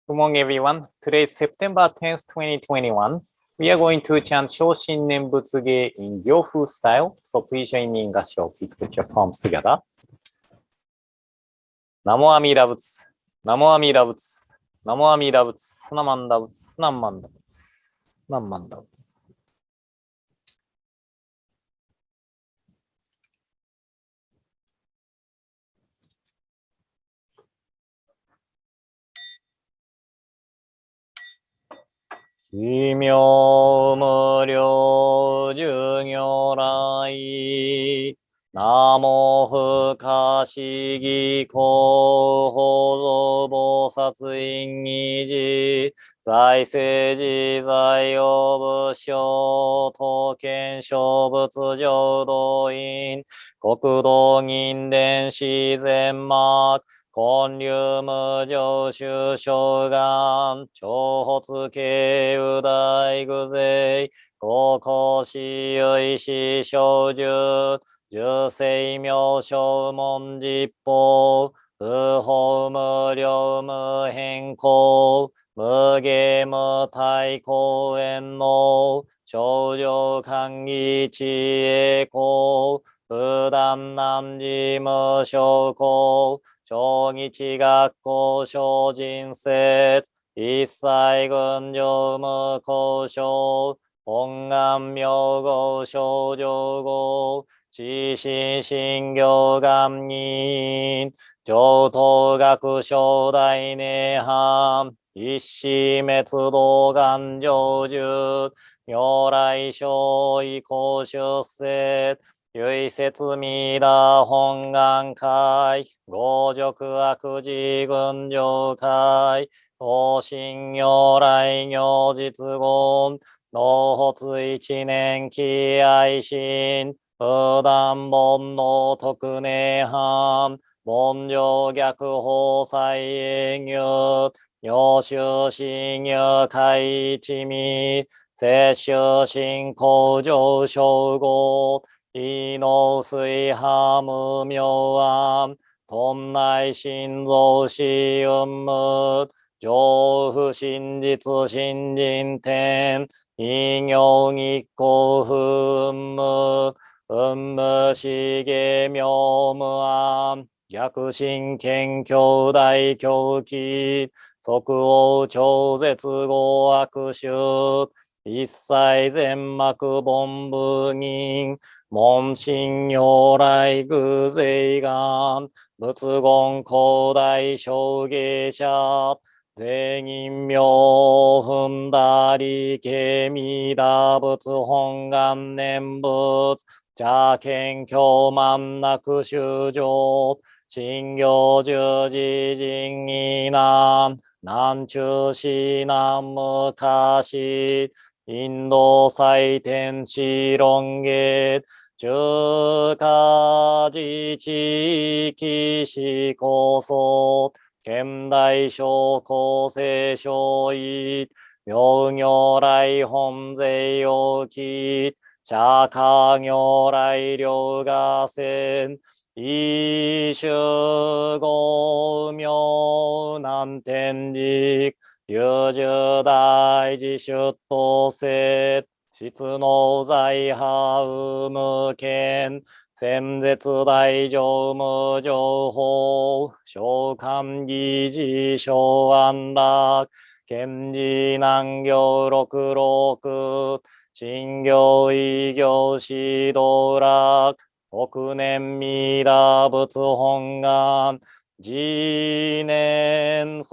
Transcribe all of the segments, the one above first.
Good morning, everyone. Today is September 10th, 2021. We are going to chant Shoshin Nembutsuge in Gyofu style. So please join me in Gasho. Please put your palms together. Namo Amida Butsu. Namo Amida Butsu. Namo Amida Butsu. Sunamanda Butsu. Sunamanda Butsu. Sunamanda Butsu.奇妙無量寿如来。ナモ不可思議広報菩薩院議事在世自在用武将刀剣小仏浄土院国土銀伝自然幕建立無常修正願長発慶右大具勢高校死有死小樹十世名称文実法不法無量無変更無下無体公園の少女歓喜知恵公不断難事無証拠小日学校小人説一切群上無交渉本願名号少女号自身心行願人上等学小大涅槃一死滅道願成就如来小異公出世唯説弥陀本願会五辱悪事群上会同心如来如実言納発一年期愛心不断煩悩特涅槃凡上逆法再営業如修心如開一味摂取信仰上昇語異能水波無明暗頓内心臓死運無上不真実真人天異行日光不無運無しげ妙無暗逆心見兄弟狂気即応超絶合悪臭一切全幕凡部人門心如来偶勢願仏言広大小芸者全人名踏んだりけみだ仏本願念仏邪見教満なく修上信行十字人義難南中市南無かしインド祭天地論月中華自治地市構想現代小構成小異妙如来本税要期釈迦如来両河線一種五妙南天竺龍十大寺出頭説質の財波無権先絶大乗無情報召喚議事小安楽賢治難行六六陳行異行指導楽億年弥陀仏本願次年即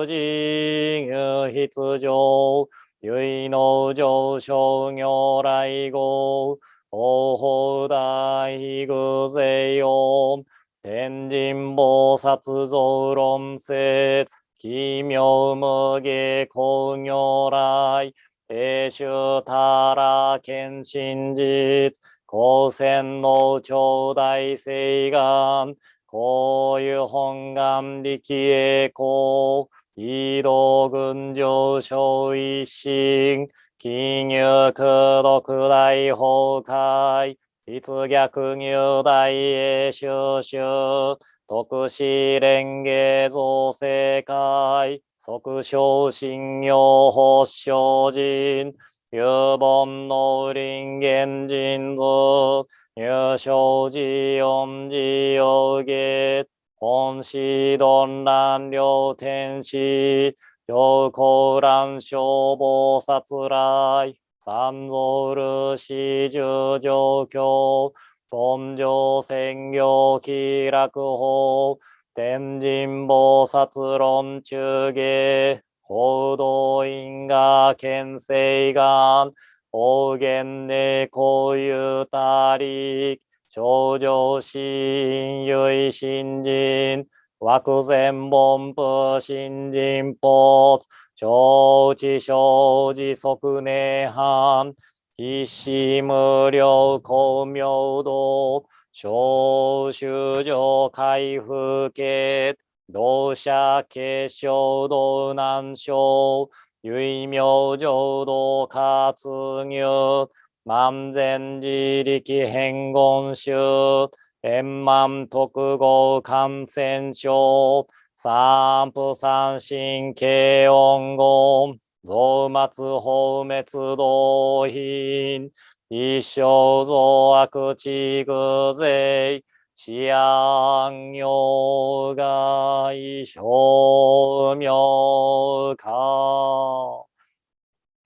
時入筆上唯能上昇如来号法法大偶勢音天神菩薩造論説奇妙無下光如来永寿たら見真実光線の頂戴誓願こういう本願力栄光移動群上昇一心記入功徳大崩壊立逆入大栄修修徳子蓮華造世界、即小信用発祥人、有本の林源人図、入生寺四寺有月、本師論乱両天使、上高乱消防殺来、三蔵る始十上教、本上専業気楽法、天神菩薩論中下、報道因果見世願、方言でこういうたり、頂上心唯心人、枠前本部新人法、承知生じ即涅槃、一子無量光明道、小修上開復家、同社結晶道難生、唯名浄土活入、万全自力変言宗、円満特合感染症、三不三神慶音言、増末放滅道品、一生増悪地具税、治安業外消妙化。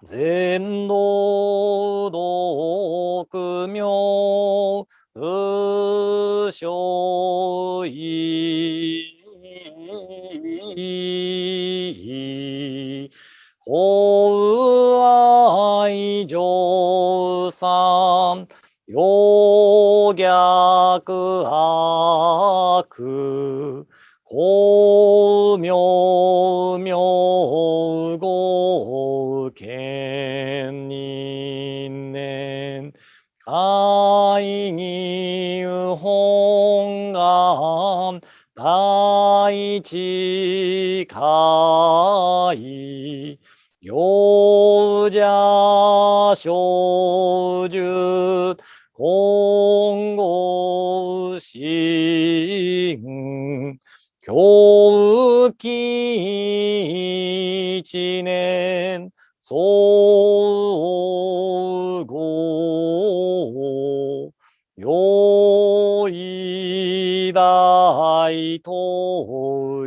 全道道妙無所依法愛上三陽逆悪光明明語見人年会議本願大地会行者小樹今後心教期一年総合よい大当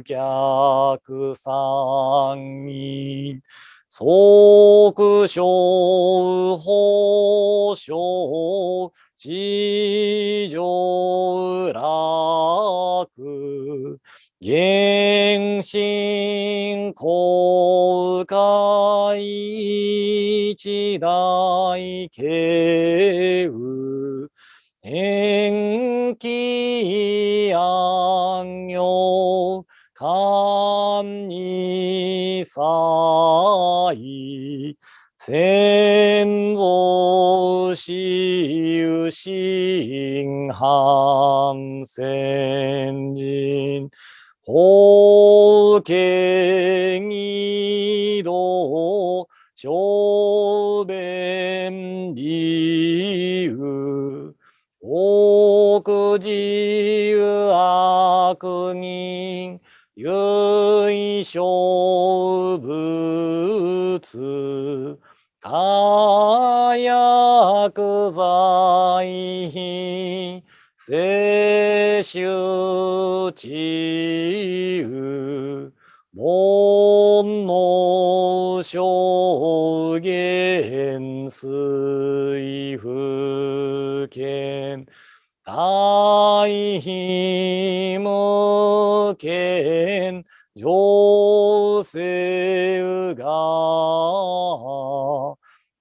逆三人即小法小地上楽原神公開一大慶雨延期安行官に祭先祖死有心反先人法権義道小弁理由奥自由悪人唯小仏他薬剤品摂取治癒煩悩証言水不見大悲無見上世が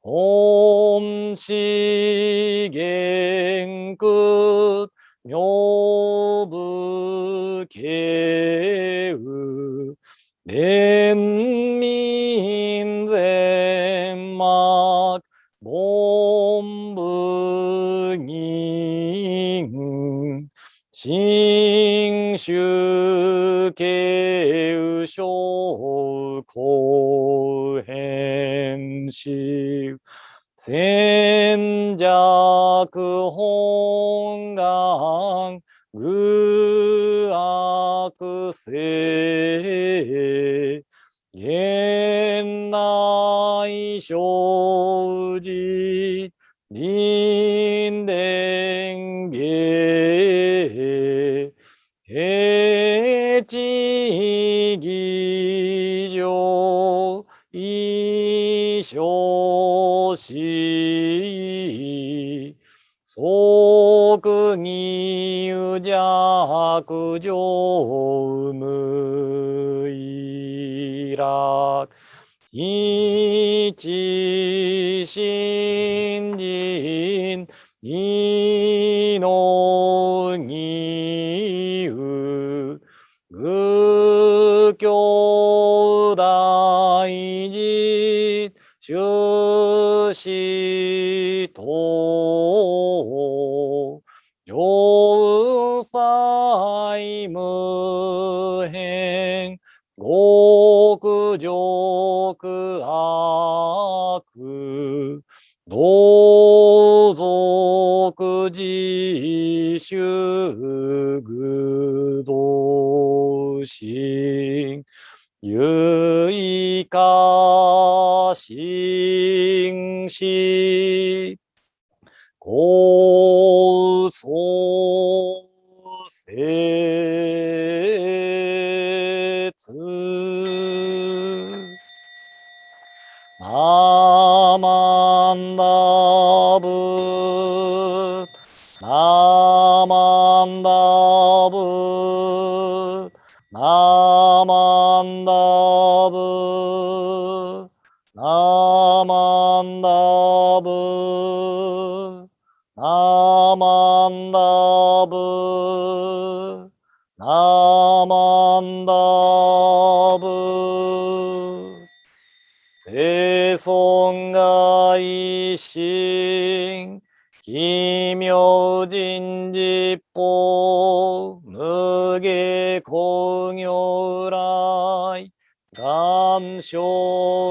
本資元空妙部慶雨連民全幕凡部人新宗慶雨小公変死戦弱本願具悪性現内生じ臨伝芸平地義上一生し即義弱上無意楽一心人二の義有愚教大事修士等上妻無変極辱悪同族自主愚道心有意化心し高層説ナマンダブナマンダブナマンダブナマンダブナマンダブナマンダブ世尊が一心奇妙人実法無下工業来願生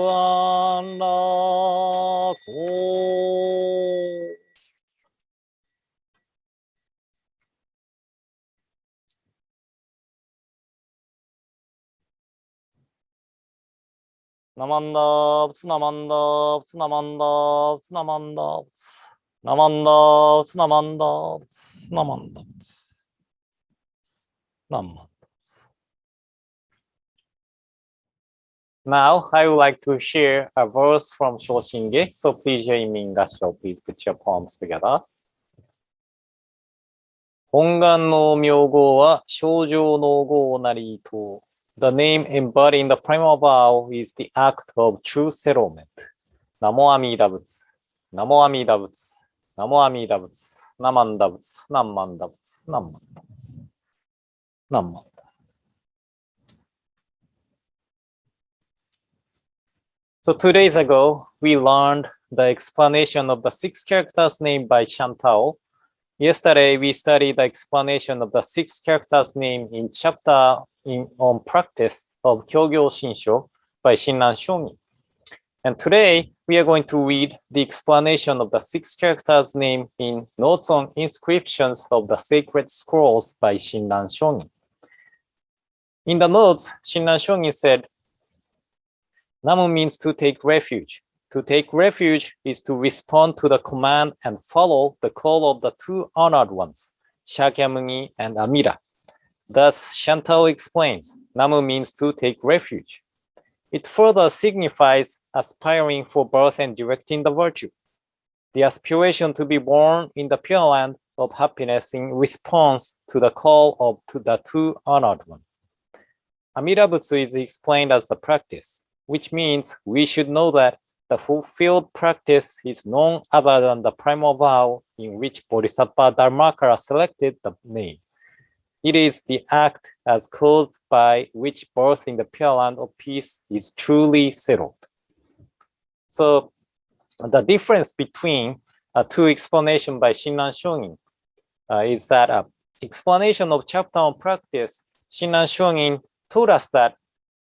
安楽ナマンダーブツナマンダーブツナマンダーブツナマンダーブツナマンダーブツナマンダーブツナマンダーブツナマンダーブツ Now I would like to share a verse from Shoshin. So please join me in Gassho. Please put your palms together. 本願の名号は正常の号なりと。The name embodied in the primal vow is the act of true settlement. Namo Amida Butsu. Namo Amida Butsu. Namo Amida Butsu. Namanda Butsu. Namanda Butsu. Namanda Butsu. Namanda. So 2 days ago, we learned the explanation of the 6 characters named by Shantao. Yesterday, we studied the explanation of the 6 characters named in chapter on practice of Kyogyo Shinsho by Shinran Shonin. And today, we are going to read the explanation of the 6 characters named in notes on inscriptions of the sacred scrolls by Shinran Shonin. In the notes, Shinran Shonin said, Namu means to take refuge. To take refuge is to respond to the command and follow the call of the 2 honored ones, Shakyamuni and Amida. Thus, Shantao explains, Namu means to take refuge. It further signifies aspiring for birth and directing the virtue. The aspiration to be born in the Pure Land of happiness in response to the call of the 2 honored ones. Amida Butsu is explained as the practice, which means we should know that the fulfilled practice is none other than the primal vow in which Bodhisattva Dharmakara selected the name. It is the act as caused by which birth in the Pure Land of Peace is truly settled. So the difference between 2 explanations by Shinran Shonin is that explanation of chapter on practice, Shinran Shonin told us that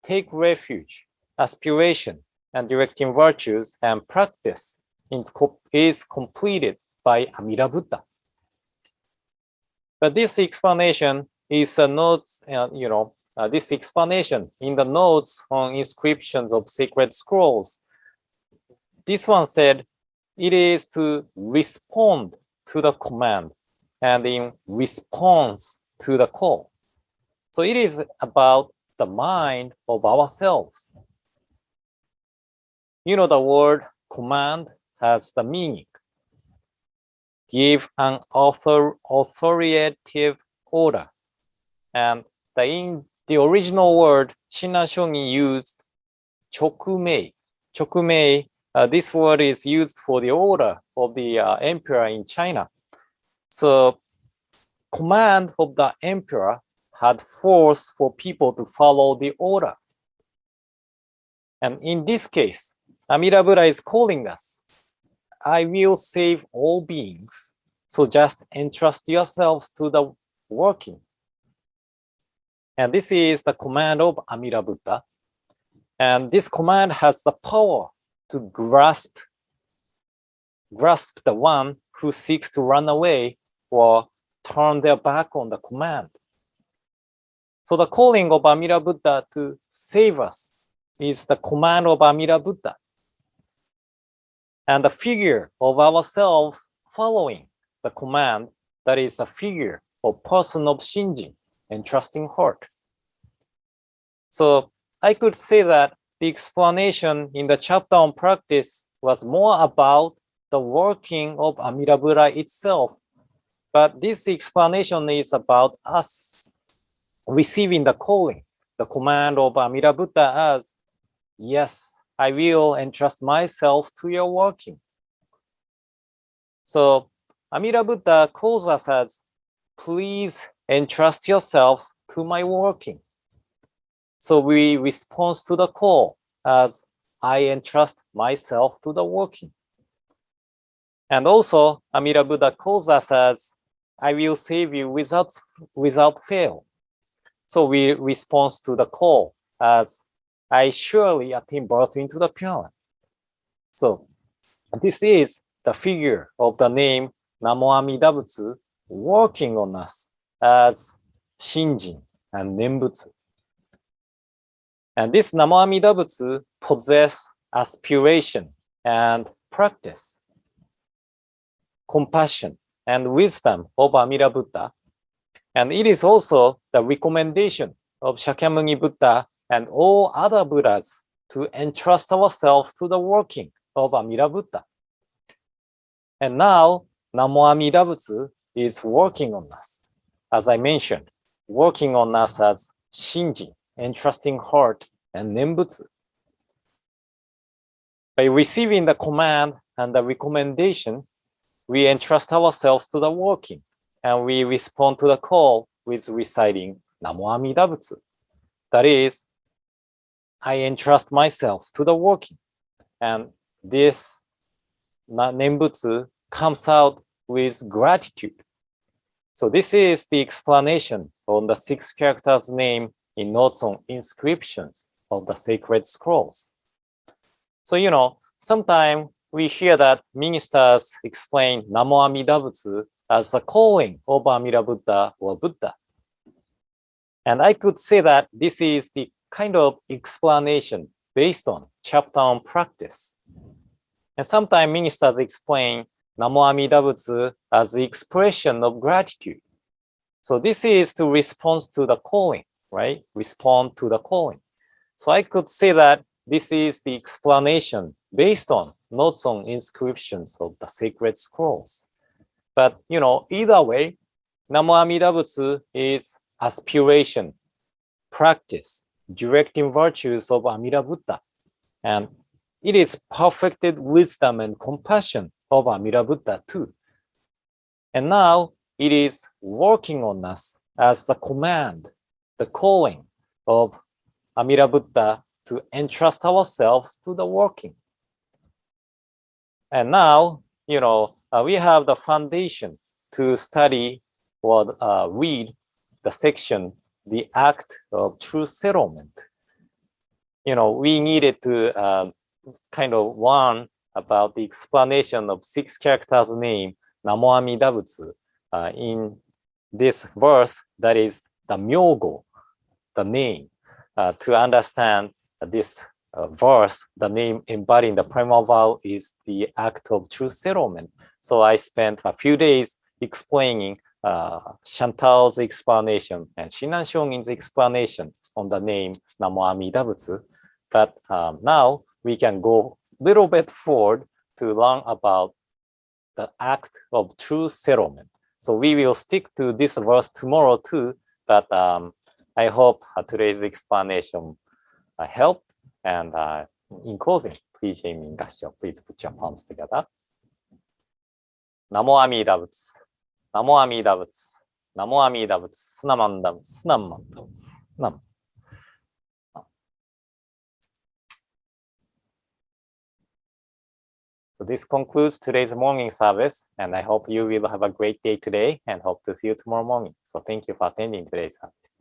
take refuge, aspiration, and directing virtues and practice is completed by Amida Buddha. But this explanation is a notes, this explanation in the notes on inscriptions of sacred scrolls. This one said it is to respond to the command and in response to the call. So it is about the mind of ourselves. You know, the word command has the meaning. Give an authoritative order. And in the original word, Shinran Shonin used chokumei. Chokumei, this word is used for the order of the emperor in China. So command of the emperor had force for people to follow the order. And in this case, Amida Buddha is calling us, I will save all beings. So just entrust yourselves to the working. And this is the command of Amida Buddha. And this command has the power to grasp the one who seeks to run away or turn their back on the command. So the calling of Amida Buddha to save us is the command of Amida Buddha. And the figure of ourselves following the command, that is a figure of person of Shinjin and trusting heart. So I could say that the explanation in the chapter on practice was more about the working of Amida Buddha itself. But this explanation is about us receiving the calling, the command of Amida Buddha as, yes, I will entrust myself to your working. So Amida Buddha calls us as, please entrust yourselves to my working. So we respond to the call as, I entrust myself to the working. And also Amida Buddha calls us as, I will save you without fail. So we respond to the call as, I surely attain birth into the Pure Land. So this is the figure of the name Namo Amida Butsu working on us as Shinjin and Nembutsu. And this Namo Amida Butsu possesses aspiration and practice, compassion and wisdom of Amida Buddha. And it is also the recommendation of Shakyamuni Buddha and all other Buddhas to entrust ourselves to the working of Amida Buddha. And now, Namo Amida Butsu is working on us. As I mentioned, working on us as Shinji, entrusting heart, and Nembutsu. By receiving the command and the recommendation, we entrust ourselves to the working, and we respond to the call with reciting Namo Amida Butsu. That is, I entrust myself to the working. And this Nembutsu comes out with gratitude. So this is the explanation on the 6 characters name in notes on inscriptions of the sacred scrolls. So, sometimes we hear that ministers explain Namo Amida Butsu as a calling of Amida Buddha or Buddha. And I could say that this is the kind of explanation based on chapter on practice. And sometimes ministers explain Namo Amida Butsu as the expression of gratitude. So this is to respond to the calling, right? Respond to the calling. So I could say that this is the explanation based on notes on inscriptions of the sacred scrolls. But, either way, Namo Amida Butsu is aspiration, practice, directing virtues of Amida Buddha. And it is perfected wisdom and compassion of Amida Buddha too. And now it is working on us as the command, the calling of Amida Buddha to entrust ourselves to the working. And now, we have the foundation to study or read the section, the act of true settlement. We needed to kind of learn about the explanation of 6 characters name Namo Amida Butsu in this verse, that is the myogo, the name, to understand this verse, the name embodying the primal vow is the act of true settlement. So I spent a few days explaining Chantal's explanation and Shinran Shonin's explanation on the name Namo Amida Butsu. But now we can go a little bit forward to learn about the act of true settlement. So we will stick to this verse tomorrow too, but I hope today's explanation helped. And in closing, please join me in Gassho. Please put your palms together. Namo Amida Butsu. Namo Amida Butsu. Namo Amida Butsu. Sunamanda Butsu. Sunamanda Butsu. Nam. So this concludes today's morning service, and I hope you will have a great day today and hope to see you tomorrow morning. So thank you for attending today's service.